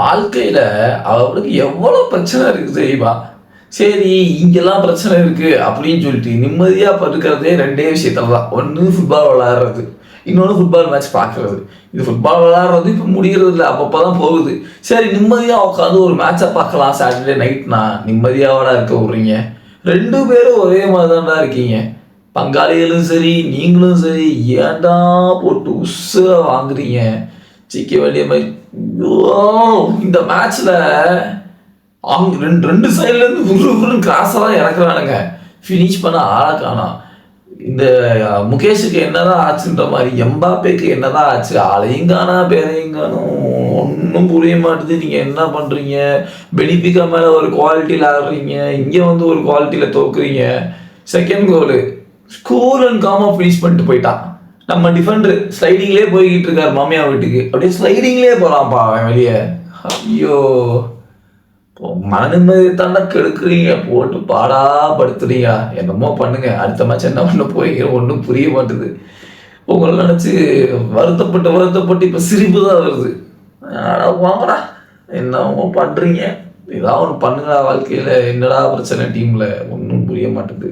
வாழ்க்கையில அவருக்கு எவ்வளோ பிரச்சனை இருக்குது தெரியுமா? சரி, இங்கெல்லாம் பிரச்சனை இருக்கு அப்படின்னு சொல்லிட்டு நிம்மதியா இருக்கிறதே 2 விஷயத்துல தான். ஒண்ணு ஃபுட்பால் விளையாடுறது, இன்னொன்னு ஃபுட்பால் மேட்ச் பார்க்கறது. இது ஃபுட்பால் விளையாடுறது இப்போ முடிகிறது இல்லை, அப்பப்போ தான் போகுது. சரி, நிம்மதியா உட்காந்து ஒரு மேட்சை பார்க்கலாம் சாட்டர்டே நைட்னா நிம்மதியாவோட இருக்க விட்றீங்க. 2 பேரும் ஒரே மாதிரி தான்டா இருக்கீங்க. பங்காளிகளும் சரி நீங்களும் சரி, ஏன்டா போட்டு உசுர வாங்குறீங்க? ஜெயிக்க வேண்டிய மாதிரி. ஐயோ! இந்த மேட்ச்ல அவங்க ரெண்டு சைட்ல இருந்து உருன்னு கிராஸெல்லாம் இறக்குறானுங்க. ஃபினிஷ் பண்ண ஆளை காணோம். இந்த முகேஷுக்கு என்னதான் ஆச்சுன்ற மாதிரி எம்பாப்பேக்கு என்னதான் ஆச்சு? ஆளையும் காணா பேரையும் காணும். ஒன்றும் புரிய மாட்டுது. நீங்கள் என்ன பண்ணுறீங்க? பெனிஃபிகா மேலே ஒரு குவாலிட்டியில் ஆடுறீங்க, இங்கே வந்து ஒரு குவாலிட்டியில் தோக்குறீங்க. Second goal cool and calm finish பண்ணிட்டு போயிட்டான். நம்ம டிஃபெண்டர் ஸ்லைடிங்லேயே போய்கிட்டு இருக்காரு மாமியா வீட்டுக்கு. அப்படியே ஸ்லைடிங்லேயே போகலாம்ப்பா அவன் வெளியே. ஐயோ! மன நிம்மதி தாண்டா கெடுக்குறீங்க, போட்டு பாடா படுத்துறீங்க. என்னமோ பண்ணுங்க, அடுத்த மேட்ச் என்ன பண்ண போறீங்க ஒன்றும் புரிய மாட்டுது. உங்களை நினச்சி வருத்தப்பட்டு இப்போ சிரிப்பு தான் வருது. வாங்கடா, என்னமோ பண்ணுறீங்க, ஏதாவது ஒன்று பண்ணுங்கடா வாழ்க்கையில். என்னடா பிரச்சனை டீமில் ஒன்றும் புரிய மாட்டுது.